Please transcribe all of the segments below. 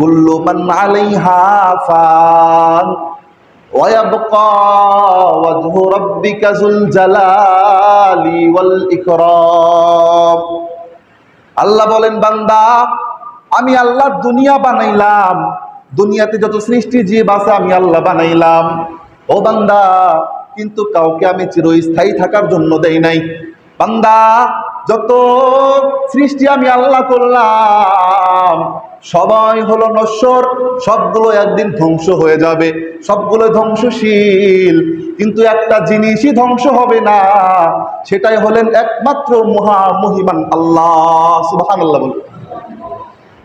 কুল্লু মান আলাইহা ফান ওয়া ইয়াবকা ওয়াজহু রাব্বিকা যুল জালালি ওয়াল ইকরাম। আল্লাহ বলেন, বান্দা আমি আল্লাহ দুনিয়া বানাইলাম, দুনিয়াতে যত সৃষ্টি জীব আছে আমি আল্লাহ বানাইলাম। ও বান্দা, কিন্তু কাউকে আমি চিরস্থায়ী থাকার জন্য দেই নাই। বান্দা, যত সৃষ্টি আমি আল্লাহ করলাম সবাই হলো নশ্বর, সবগুলো একদিন ধ্বংস হয়ে যাবে, সবগুলো ধ্বংসশীল। কিন্তু একটা জিনিসই ধ্বংস হবে না, সেটাই হলেন একমাত্র মহিমান আল্লাহ। সুবহানাল্লাহ বলেন।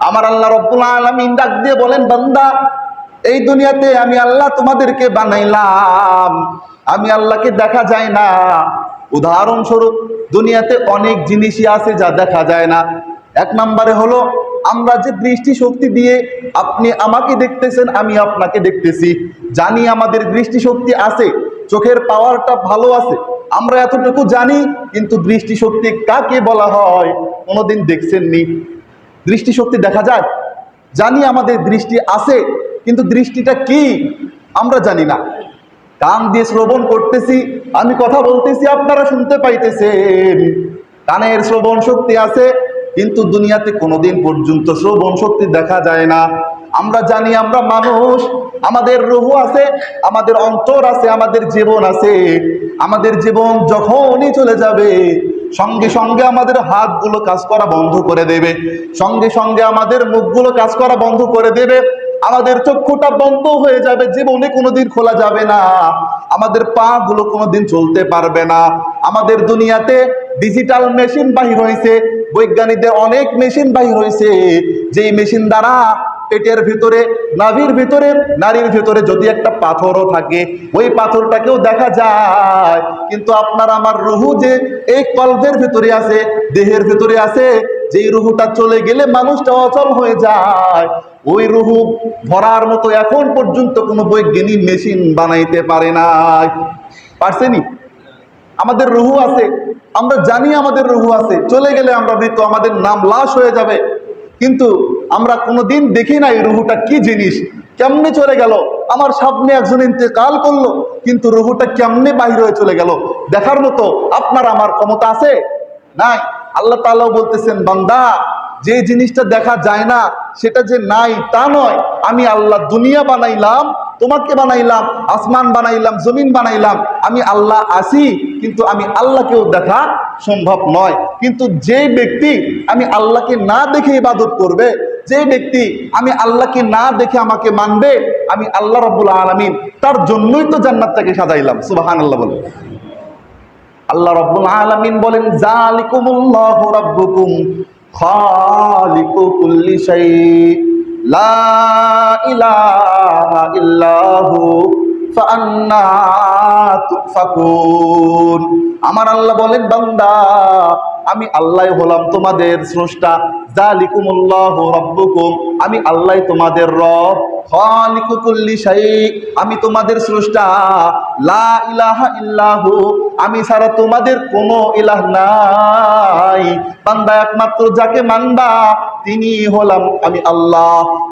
আমার আল্লাহ রব্বুল আলামিন ডাক দিয়ে বলেন, বান্দা এই দুনিয়াতে আমি আল্লাহ তোমাদেরকে বানাইলাম, আমি আল্লাহকে দেখা যায় না। উদাহরণস্বরূপ দুনিয়াতে অনেক জিনিসই আছে যা দেখা যায় না। এক নম্বরে হলো আমরা যে দৃষ্টি শক্তি দিয়ে আপনি আমাকে দেখতেছেন, আমি আপনাকে দেখতেছি, জানি আমাদের দৃষ্টি শক্তি আছে, চোখের পাওয়ারটা ভালো আছে, আমরা এতটুকু জানি। কিন্তু দৃষ্টি শক্তি কাকে বলা হয় কোনোদিন দেখছেননি? দৃষ্টিশক্তি দেখা যায়, জানি আমাদের দৃষ্টি আছে, কিন্তু দৃষ্টিটা কি আমরা জানি না। কান দিয়ে শ্রবণ করতেছি, আমি কথা বলতেছি, আপনারা শুনতে পাইতেছেন, কানের শ্রবণ শক্তি আছে, কিন্তু দুনিয়াতে কোনোদিন পর্যন্ত শ্রবণ শক্তি দেখা যায় না। আমরা জানি আমরা মানুষ, আমাদের রূহ আছে, আমাদের অন্তর আছে, আমাদের জীবন আছে। আমাদের জীবন যখনই চলে যাবে সঙ্গে সঙ্গে আমাদের হাতগুলো কাজ করা বন্ধ করে দেবে, সঙ্গে সঙ্গে আমাদের মুখগুলো কাজ করা বন্ধ করে দেবে, আমাদের চক্ষুটা বন্ধ হয়ে যাবে, জীবনে কোনোদিন খোলা যাবে না, আমাদের পা গুলো কোনোদিন চলতে পারবে না। আমাদের দুনিয়াতে ডিজিটাল মেশিন বাহির হয়েছে, বৈজ্ঞানিকদের অনেক মেশিন বাহির হয়েছে, যেই মেশিন দ্বারা পেটের ভিতরে, নাভির ভিতরে, নারীর ভিতরে যদি একটা পাথরও থাকে, ওই পাথরটাকেও দেখা যায়। কিন্তু আপনার আমার রুহু যে এই কল্পের ভিতরে আছে, দেহের ভিতরে আছে, যেই রুহুটা চলে গেলে মানুষটা অচল হয়ে যায়, ওই রুহু ধরার মতো এখন পর্যন্ত কোনো বৈজ্ঞানিক মেশিন বানাইতে পারে নাই। পারছেনি? আমাদের রুহু আছে, আমরা জানি আমাদের রুহু আছে, চলে গেলে আমরা মৃত, আমাদের নাম লাশ হয়ে যাবে। কিন্তু আমরা কোনোদিন দেখি না এই রুহুটা কি জিনিস, কেমনে চলে গেল। আমার সামনে একজন ইন্তেকাল করলো, কিন্তু রুহুটা কেমনে বাহির হয়ে চলে গেল দেখার মতো আপনার আমার ক্ষমতা আছে? নাই। আল্লাহ তাআলা বলতেছেন, বান্দা যে জিনিসটা দেখা যায় না সেটা যে নাই তা নয়। আমি আল্লাহ দুনিয়া বানাইলাম, তোমাকে বানাইলাম, আসমান বানাইলাম, জমিন বানাইলাম, আমি আল্লাহ আছি, কিন্তু আমি আল্লাহকেও দেখা সম্ভব নয়। কিন্তু যে ব্যক্তি আমি আল্লাহকে না দেখে ইবাদত করবে, যে ব্যক্তি আমি আল্লাহকে না দেখে আমাকে মানবে, আমি আল্লাহ রাব্বুল আলামিন তার জন্যই তো জান্নাতটাকে সাজাইলাম। সুবহানাল্লাহ বলেন। আল্লাহ রাব্বুল আলামিন বলেন, যালিকুমুল্লাহু রাব্বুকুম খালিকু কুল্লি শাই লা ইলাহা ইল্লাহু ফাআন্না তুফাকুন। আমার আল্লাহ বলেন, বান্দা আমি আল্লাহ হলাম তোমাদের স্রষ্টা। যালিকুমুল্লাহু রাব্বুকুম, আমি আল্লাহ তোমাদের রব। খালিকু কুল্লি শাই, আমি তোমাদের স্রষ্টা। লা ইলাহা ইল্লাহু, আমি ছাড়া তোমাদের কোনো ইলাহ নাই। বান্দা একমাত্র যাকে মানবা তিনি হলাম আমি আল্লাহ।